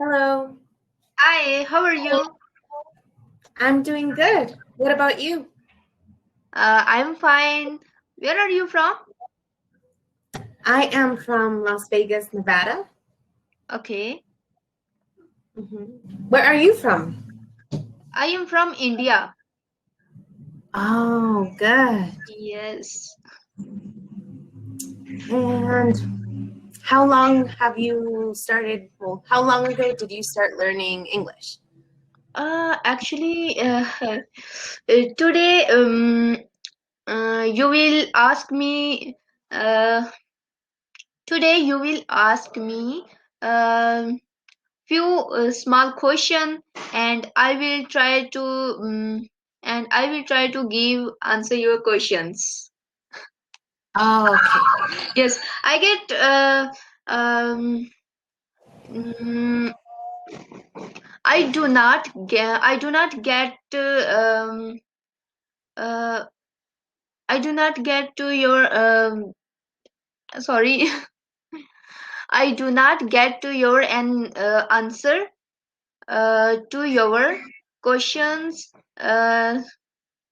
Hello, Hi, how are you? I'm doing good. What about you? I'm fine. Where are you from? I am from Las Vegas, Nevada. Okay. Where are you from? I am from India. Oh, good. Yes. And how long have you started? Well, how long ago did you start learning English? Actually, today you will ask me. Uh, Today you will ask me few small question, and I will try to give answer your questions. Oh, okay. Yes, I get mm, I do not get uh, I do not get to your sorry. I do not get to your answer to your questions,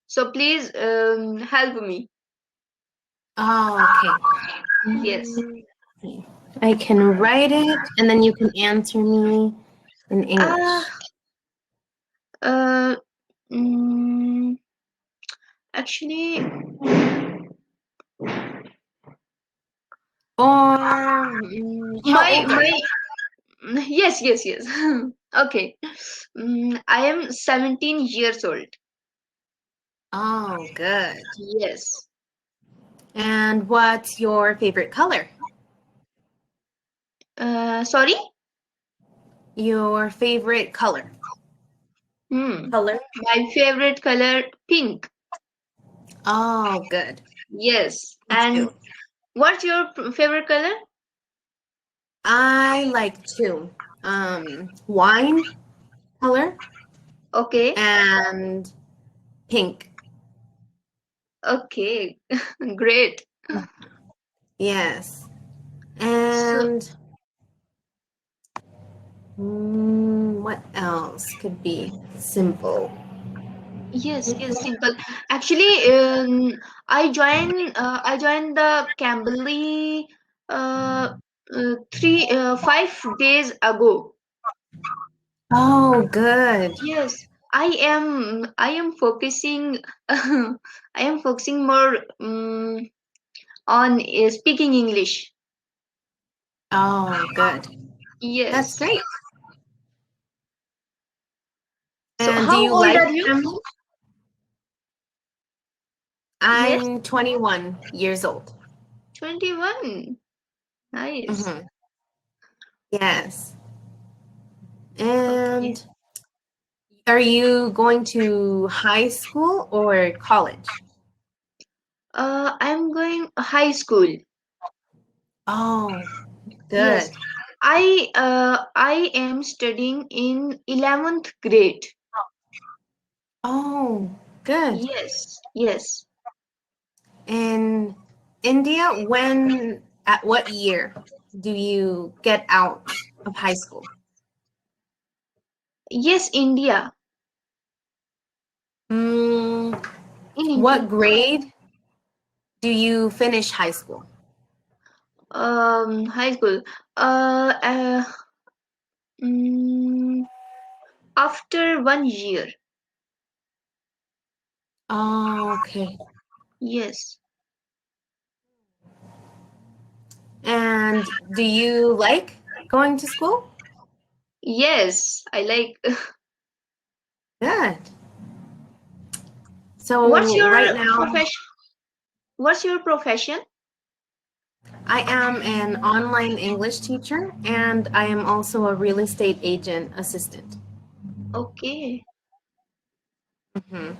so please help me. Oh, okay. Yes. I can write it and then you can answer me in uh, English. uh, mm, Actually, Or how my old are my you? yes. Okay. I am 17 years old. Oh, good. Yes. And what's your favorite color? Sorry. Your favorite color? Hmm. Color? My favorite color, pink. Oh, good. Yes. Me And too. what's your favorite color? I like two. Wine color Okay. and pink. Okay. Great. Yes. So And what else could be simple? yes, simple. Actually, I joined the Cambly uh, 5 days ago. Oh, good. Yes, I am focusing I am focusing more on speaking English. Oh, good. That's Yes. great. So And do how you old like are you? Cambly? Yes, I'm 21 years old. 21. Nice. hmm Yes. Okay. And are you going to high school or college? I'm going high school. Oh, Yes. good. I am studying in 11th grade. Oh, good. Yes. In India, at what year do you get out of high school? Yes, India. Mm, In India. what grade do you finish high school? High school. Uh, uh mm, After 1 year. Oh, okay. Yes. And do you like going to school? Yes, I like. Good. What's So right your now, profession? What's your profession? I am an online English teacher and I am also a real estate agent assistant. Okay. hmm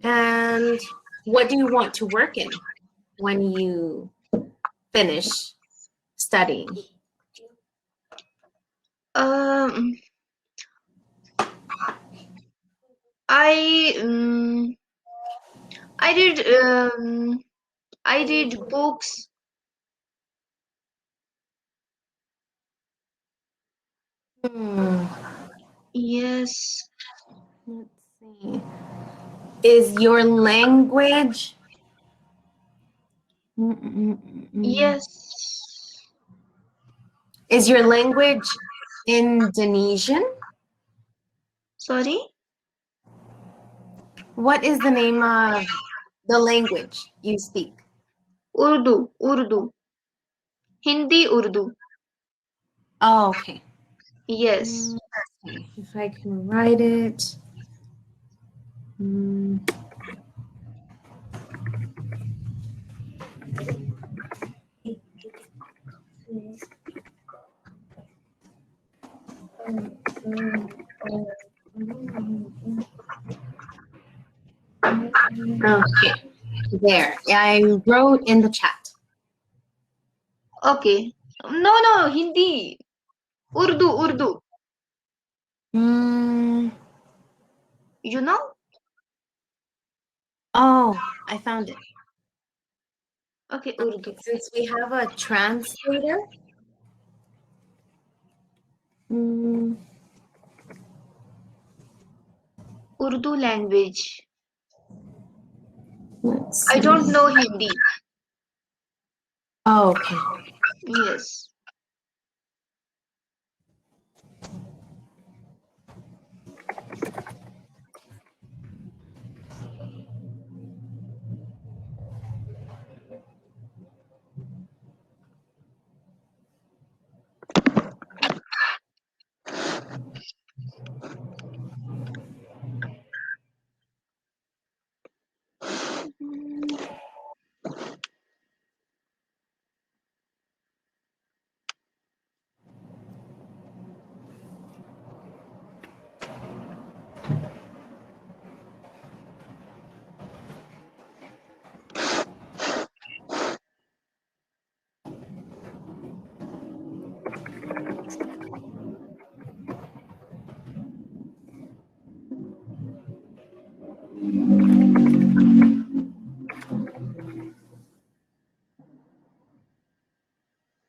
And what do you want to work in when you finish studying? Um, I I did I did books. Hmm. Yes. Let's see. Is your language? Yes. Is your language Indonesian? Sorry? What is the name of the language you speak? Urdu. Hindi, Urdu. Oh, okay. Yes. Okay. If I can write it. Hmm. Okay. There. I wrote in the chat. Okay. No, Hindi. Urdu. Hmm. You know? Oh, I found it. Okay, Urdu. Okay, since we have a translator. Urdu language. Let's I see. don't know Hindi. Oh, okay. Yes.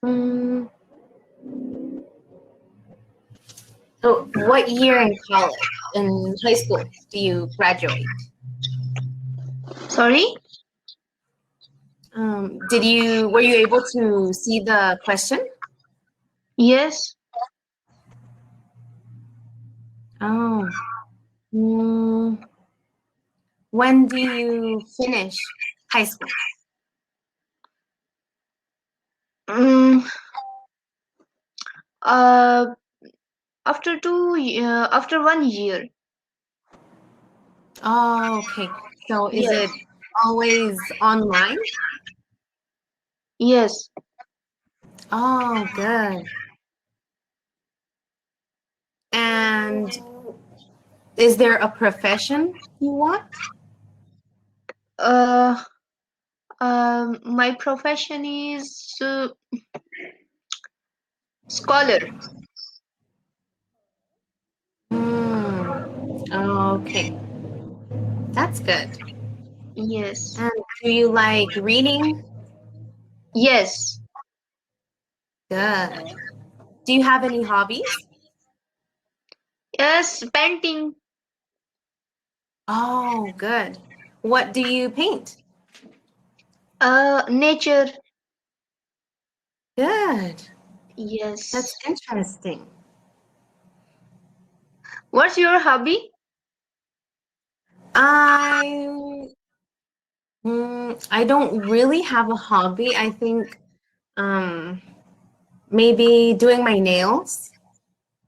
Hmm. So, what year in college, in high school, do you graduate? Sorry? Were you able to see the question? Yes. Oh. Hmm. When do you finish high school? Mm, uh, after after 1 year. Oh, okay. So, is Yes. it always online? Yes. Oh, good. And is there a profession you want? Uh, my profession is scholar. Okay. That's good. Yes. And do you like reading? Yes. Good. Do you have any hobbies? Yes. Painting. Oh, good. What do you paint? Nature. Good. That's Yes. interesting. What's your hobby? I I don't really have a hobby. I think um maybe doing my nails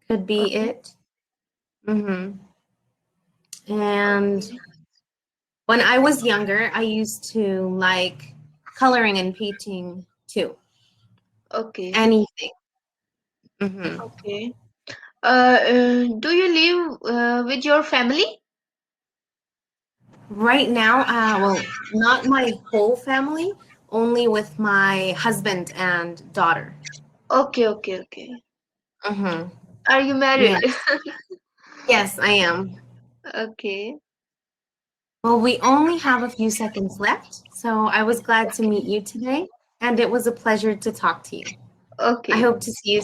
could be Okay. it. And when I was younger, I used to like coloring and painting too. Okay. Anything. Okay. Do you live with your family? Right now, well, not my whole family, only with my husband and daughter. Okay. Mm-hmm. Are you married? Yes. Yes, I am. Okay. Well, we only have a few seconds left, so I was glad to meet you today, and it was a pleasure to talk to you. I Okay. hope to see you